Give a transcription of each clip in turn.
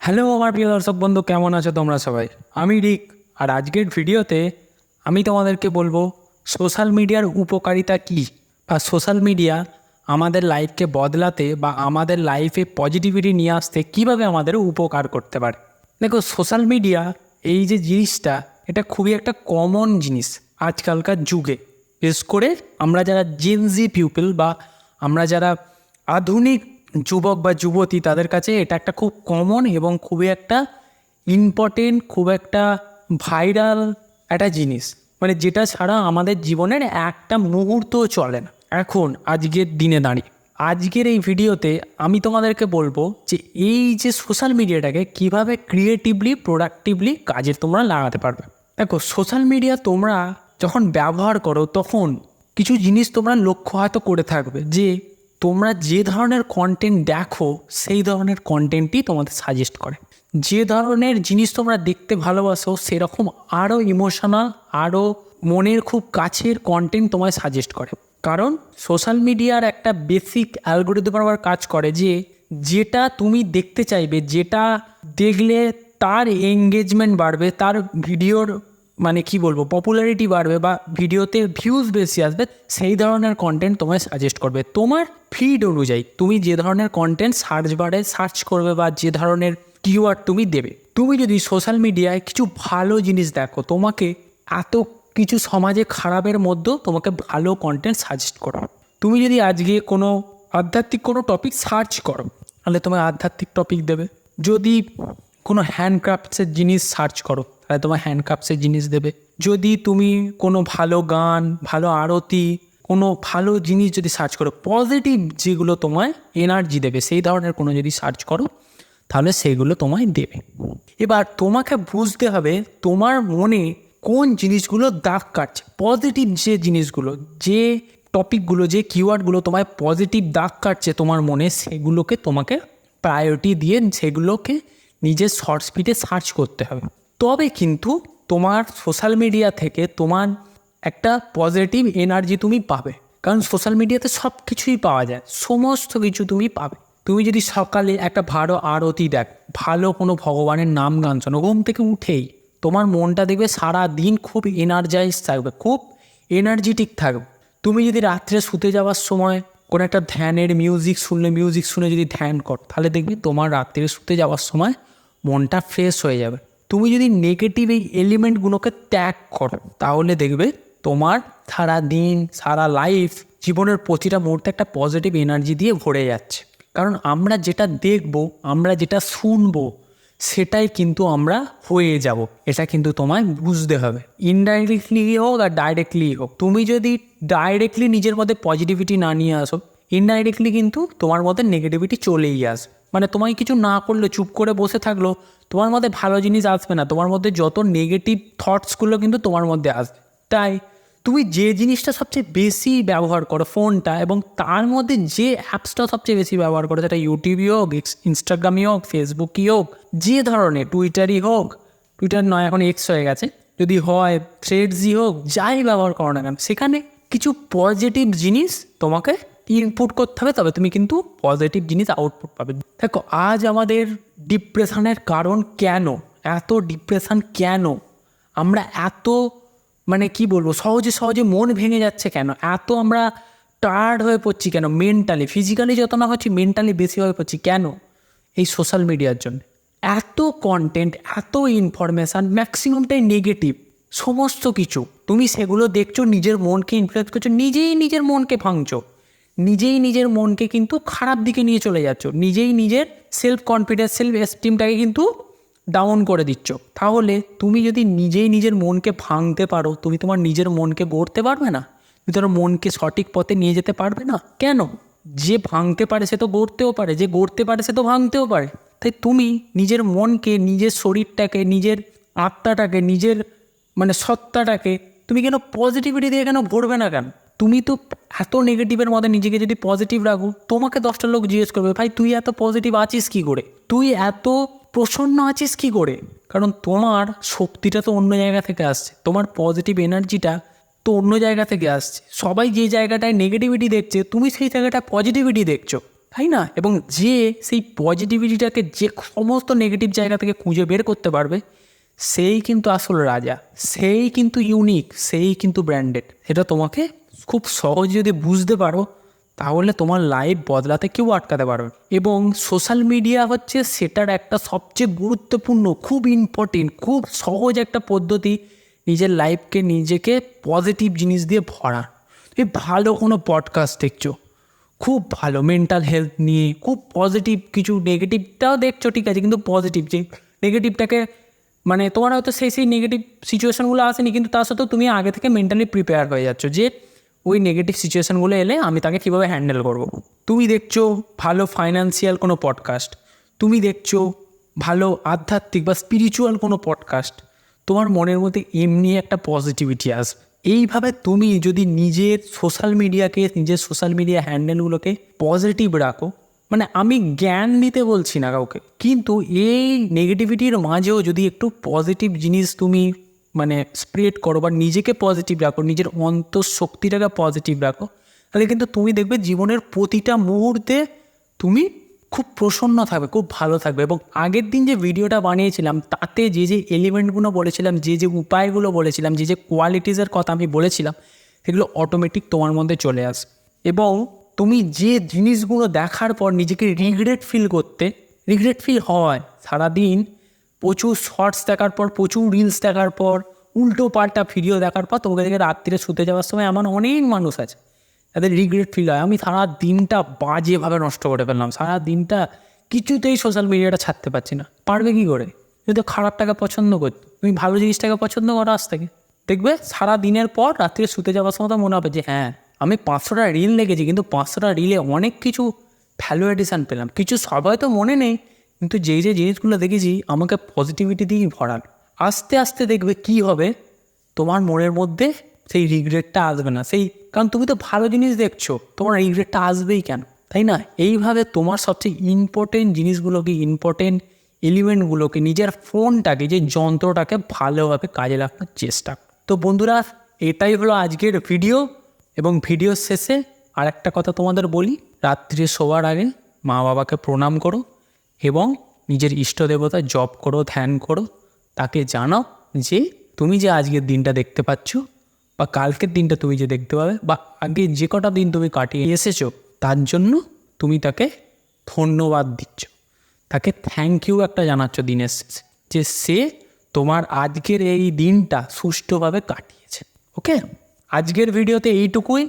Hello আমার প্রিয় দর্শক বন্ধু, কেমন আছো তোমরা সবাই? আমি রিক। আর আজকের ভিডিওতে আমি তোমাদেরকে বলবো সোশ্যাল মিডিয়ার উপকারিতা কী, বা সোশ্যাল মিডিয়া আমাদের লাইফকে বদলাতে বা আমাদের লাইফে পজিটিভিটি নিয়ে আসতে কীভাবে আমাদের উপকার করতে পারে। দেখো, সোশ্যাল মিডিয়া এই যে জিনিসটা, এটা খুবই একটা কমন জিনিস আজকালকার যুগে। বিশেষ করে আমরা যারা জেনজি পিপল বা আমরা যারা আধুনিক যুবক বা যুবতী, তাদের কাছে এটা একটা খুব কমন এবং খুবই একটা ইম্পর্টেন্ট, খুব একটা ভাইরাল একটা জিনিস, মানে যেটা ছাড়া আমাদের জীবনের একটা মুহূর্তও চলে না এখন আজকের দিনে দাঁড়িয়ে। আজকের এই ভিডিওতে আমি তোমাদেরকে বলবো যে এই যে সোশ্যাল মিডিয়াটাকে কিভাবে ক্রিয়েটিভলি প্রোডাক্টিভলি কাজে তোমরা লাগাতে পারবে। দেখো, সোশ্যাল মিডিয়া তোমরা যখন ব্যবহার করো তখন কিছু জিনিস তোমরা লক্ষ্য হয়তো করে থাকবে যে তোমরা যে ধরনের কন্টেন্ট দেখো সেই ধরনের কন্টেন্টই তোমাদের সাজেস্ট করে। যে ধরনের জিনিস তোমরা দেখতে ভালোবাসো সেরকম আরও ইমোশনাল, আরও মনের খুব কাছের কন্টেন্ট তোমায় সাজেস্ট করে। কারণ সোশ্যাল মিডিয়ার একটা বেসিক অ্যালগোরিদম আবার কাজ করে যে যেটা তুমি দেখতে চাইবে, যেটা দেখলে তার এঙ্গেজমেন্ট বাড়বে, তার ভিডিওর মানে কি বলবো পপুলারিটি বাড়বে বা ভিডিওতে ভিউজ বেশি আসবে, সেই ধরনের কন্টেন্ট তোমায় সাজেস্ট করবে। তোমার ফিড অনুযায়ী তুমি যে ধরনের কন্টেন্ট সার্চ বারে সার্চ করবে বা যে ধরনের কিওয়ার্ড তুমি দেবে। তুমি যদি সোশ্যাল মিডিয়ায় কিছু ভালো জিনিস দেখো, তোমাকে এত কিছু সমাজে খারাপের মধ্যেও তোমাকে ভালো কন্টেন্ট সাজেস্ট করো। তুমি যদি আজকে কোনো আধ্যাত্মিক কোনো টপিক সার্চ করো, তাহলে তোমার আধ্যাত্মিক টপিক দেবে। যদি কোনো হ্যান্ডক্রাফটসের জিনিস সার্চ করো, তাহলে তোমার হ্যান্ডক্রাফটসের জিনিস দেবে। যদি তুমি কোনো ভালো গান, ভালো আরতি, কোনো ভালো জিনিস যদি সার্চ করো, পজিটিভ যেগুলো তোমায় এনার্জি দেবে, সেই ধরনের কোনো যদি সার্চ করো, তাহলে সেইগুলো তোমায় দেবে। এবার তোমাকে বুঝতে হবে তোমার মনে কোন জিনিসগুলো দাগ কাটছে। পজিটিভ যে জিনিসগুলো, যে টপিকগুলো, যে কিওয়ার্ডগুলো তোমায় পজিটিভ দাগ কাটছে তোমার মনে, সেগুলোকে তোমাকে প্রায়োরিটি দিয়ে সেগুলোকে নিজের শর্ট স্পিডে সার্চ করতে হবে। তবে কিন্তু তোমার সোশ্যাল মিডিয়া থেকে তোমার একটা পজিটিভ এনার্জি তুমি পাবে। কারণ সোশ্যাল মিডিয়াতে সব কিছুই পাওয়া যায়, সমস্ত কিছু তুমি পাবে। তুমি যদি সকালে একটা ভালো আরতি দেখ, ভালো কোনো ভগবানের নাম গান শোনো, ঘুম থেকে উঠেই তোমার মনটা দেখবে সারা দিন খুব এনার্জাইজ থাকবে, খুব এনার্জেটিক থাকবে। তুমি যদি রাত্রে শুতে যাওয়ার সময় কোনো একটা ধ্যানের মিউজিক শুনে যদি ধ্যান করো, তাহলে দেখবি তোমার রাত্রে শুতে যাওয়ার সময় মনটা ফ্রেশ হয়ে যাবে। তুমি যদি নেগেটিভ এই এলিমেন্টগুলোকে ত্যাগ করো, তাহলে দেখবে তোমার সারা দিন, সারা লাইফ, জীবনের প্রতিটা মুহূর্তে একটা পজিটিভ এনার্জি দিয়ে ভরে যাচ্ছে। কারণ আমরা যেটা দেখবো, আমরা যেটা শুনবো, সেটাই কিন্তু আমরা হয়ে যাব। এটা কিন্তু তোমায় বুঝতে হবে। ইনডাইরেক্টলি হোক আর ডাইরেক্টলি হোক, তুমি যদি ডাইরেক্টলি নিজের মধ্যে পজিটিভিটি না নিয়ে আসো, ইনডাইরেক্টলি কিন্তু তোমার মধ্যে নেগেটিভিটি চলেই আসবে। মানে তোমায় কিছু না করলে, চুপ করে বসে থাকলো, তোমার মধ্যে ভালো জিনিস আসবে না। তোমার মধ্যে যত নেগেটিভ থটসগুলো কিন্তু তোমার মধ্যে আসবে। তাই তুমি যে জিনিসটা সবচেয়ে বেশি ব্যবহার করো, ফোনটা, এবং তার মধ্যে যে অ্যাপসটা সবচেয়ে বেশি ব্যবহার করো, সেটা ইউটিউবই হোক, ইনস্টাগ্রামই হোক, ফেসবুকই হোক, যে ধরনের, টুইটারই হোক, টুইটার নয় এখন এক্স হয়ে গেছে, যদি হয় থ্রেডসই হোক, যাই ব্যবহার করো না কেন, সেখানে কিছু পজিটিভ জিনিস তোমাকে ইনপুট করতে হবে, তবে তুমি কিন্তু পজিটিভ জিনিস আউটপুট পাবে। দেখো, আজ আমাদের ডিপ্রেশনের কারণ কেন, এত ডিপ্রেশন কেন, আমরা এত মানে কি বলবো সহজে সহজে মন ভেঙে যাচ্ছে কেন, এত আমরা টায়ার্ড হয়ে পড়ছি কেন, মেন্টালি, ফিজিক্যালি যত না হচ্ছে মেন্টালি বেশি হয়ে পড়ছি কেন? এই সোশ্যাল মিডিয়ার জন্য। এত কন্টেন্ট, এত ইনফরমেশান, ম্যাক্সিমামটাই নেগেটিভ, সমস্ত কিছু তুমি সেগুলো দেখছো, নিজের মনকে ইনফ্লুয়েন্স করছো, নিজেই নিজের মনকে ভাঙছো, নিজেই নিজের মনকে কিন্তু খারাপ দিকে নিয়ে চলে যাচ্ছ, নিজেই নিজের সেলফ কনফিডেন্স, সেলফ এস্টিমটাকে কিন্তু ডাউন করে দিচ্ছ। তাহলে তুমি যদি নিজেই নিজের মনকে ভাঙতে পারো, তুমি তোমার নিজের মনকে গড়তে পারবে না? তুমি তোমার মনকে সঠিক পথে নিয়ে যেতে পারবে না কেন? যে ভাঙতে পারে সে তো গড়তেও পারে, যে গড়তে পারে সে তো ভাঙতেও পারে। তাই তুমি নিজের মনকে, নিজের শরীরটাকে, নিজের আত্মাটাকে, নিজের মানে সত্তাটাকে তুমি কেন পজিটিভিটি দিয়ে কেন ভরবে না কেন? তুমি তো এত নেগেটিভের মধ্যে নিজেকে যদি পজিটিভ রাখো, তোমাকে 10টা লোক জিজ্ঞেস করবে, ভাই তুই এত পজিটিভ আছিস কী করে, তুই এত প্রসন্ন আছিস কী করে? কারণ তোমার শক্তিটা তো অন্য জায়গা থেকে আসছে, তোমার পজিটিভ এনার্জিটা তো অন্য জায়গা থেকে আসছে। সবাই যে জায়গাটায় নেগেটিভিটি দেখছে, তুমি সেই জায়গাটায় পজিটিভিটি দেখছো। তাই না? এবং যে সেই পজিটিভিটিটাকে যে সমস্ত নেগেটিভ জায়গা থেকে খুঁজে বের করতে পারবে, সেই কিন্তু আসল রাজা, সেই কিন্তু ইউনিক, সেই কিন্তু ব্র্যান্ডেড। এটা তোমাকে খুব সহজে যদি বুঝতে পারো, তাহলে তোমার লাইফ বদলাতে কেউ আটকাতে পারবে। এবং সোশ্যাল মিডিয়া হচ্ছে সেটার একটা সবচেয়ে গুরুত্বপূর্ণ, খুব ইম্পর্টেন্ট, খুব সহজ একটা পদ্ধতি নিজের লাইফকে নিজেকে পজিটিভ জিনিস দিয়ে ভরা। তুমি ভালো কোনো পডকাস্ট দেখছো, খুব ভালো মেন্টাল হেলথ নিয়ে, খুব পজিটিভ কিছু, নেগেটিভটাও দেখছো ঠিক আছে, কিন্তু পজিটিভ যে নেগেটিভটাকে মানে তোমার হয়তো সেই নেগেটিভ সিচুয়েশানগুলো আসেনি, কিন্তু তার সাথেও তুমি আগে থেকে মেন্টালি প্রিপেয়ার হয়ে যাচ্ছ যে ওই নেগেটিভ সিচুয়েশানগুলো এলে আমি তাকে কীভাবে হ্যান্ডেল করব। তুমি দেখছো ভালো ফাইন্যান্সিয়াল কোনো পডকাস্ট, তুমি দেখছো ভালো আধ্যাত্মিক বা স্পিরিচুয়াল কোনো পডকাস্ট, তোমার মনের মধ্যে এমনি একটা পজিটিভিটি আসবে। এইভাবে তুমি যদি নিজের সোশ্যাল মিডিয়া হ্যান্ডেলগুলোকে পজিটিভ রাখো, মানে আমি জ্ঞান দিতে বলছি না কাউকে, কিন্তু এই নেগেটিভিটির মাঝেও যদি একটু পজিটিভ জিনিস তুমি মানে স্প্রেড করো বা নিজেকে পজিটিভ রাখো, নিজের অন্তঃশক্তিটাকে পজিটিভ রাখো, তাহলে কিন্তু তুমি দেখবে জীবনের প্রতিটা মুহূর্তে তুমি খুব প্রসন্ন থাকবে, খুব ভালো থাকবে। এবং আগের দিন যে ভিডিওটা বানিয়েছিলাম তাতে যে এলিমেন্টগুলো বলেছিলাম, যে উপায়গুলো বলেছিলাম, যে কোয়ালিটিসের কথা আমি বলেছিলাম, সেগুলো অটোমেটিক তোমার মধ্যে চলে আসবে। এবং তুমি যে জিনিসগুলো দেখার পর নিজেকে রিগ্রেট ফিল হয়, সারাদিন প্রচুর শর্টস দেখার পর, প্রচুর রিলস দেখার পর, উল্টো পাল্টা ভিডিও দেখার পর তোমাকে দেখে রাত্রিরে শুতে যাওয়ার সময় এমন অনেক মানুষ আছে তাদের রিগ্রেট ফিল হয়, আমি সারা দিনটা বাজেভাবে নষ্ট করে ফেললাম, সারা দিনটা কিছুতেই সোশ্যাল মিডিয়াটা ছাড়তে পারছি না। পারবে কী করে? তুমি তো খারাপটাকে পছন্দ করছো, তুমি ভালো জিনিসটাকে পছন্দ করো আজ থেকে। দেখবে সারা দিনের পর রাত্রে শুতে যাওয়ার সময় তো মনে হবে যে হ্যাঁ, আমি 500টা রিল দেখেছি, কিন্তু 500টা রিলে অনেক কিছু ভ্যালু এডিশান পেলাম। কিছু সবাই তো মনে নেই, কিন্তু যেই জিনিসগুলো দেখেছি আমাকে পজিটিভিটি দিয়েই ভরান। আস্তে আস্তে দেখবে কি হবে, তোমার মনের মধ্যে সেই রিগ্রেটটা আসবে না। কারণ তুমি তো ভালো জিনিস দেখছো, তোমার রিগ্রেটটা আসবেই কেন, তাই না? এইভাবে তোমার সবচেয়ে ইম্পর্টেন্ট এলিমেন্টগুলোকে, নিজের ফোনটাকে, যে যন্ত্রটাকে ভালোভাবে কাজে লাগানোর চেষ্টা। তো বন্ধুরা, এটাই হলো আজকের ভিডিও। এবং ভিডিওর শেষে আর একটা কথা তোমাদের বলি, রাত্রে শোয়ার আগে মা বাবাকে প্রণাম করো এবং নিজের ইষ্ট দেবতা জপ করো, ধ্যান করো। তাকে জানাও যে তুমি যে আজকের দিনটা দেখতে পাচ্ছ বা কালকের দিনটা তুমি যে দেখতে পাবে বা আগে যে কটা দিন তুমি কাটিয়ে এসেছো, তার জন্য তুমি তাকে ধন্যবাদ দিচ্ছ, তাকে থ্যাংক ইউ একটা জানাচ্ছ দিনের শেষে, যে সে তোমার আজকের এই দিনটা সুষ্ঠুভাবে কাটিয়েছে। ওকে, আজকের ভিডিওতে এইটুকুই।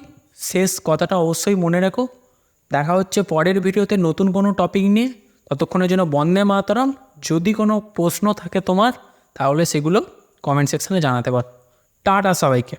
শেষ কথাটা অবশ্যই মনে রেখো, দেখা হচ্ছে পরের ভিডিওতে নতুন কোনো টপিক নিয়ে। ততক্ষণের জন্য বন্দে মাতরম। যদি কোনো প্রশ্ন থাকে তোমার, তাহলে সেগুলো কমেন্ট সেকশনে জানাতে পারো। টাটা সবাইকে।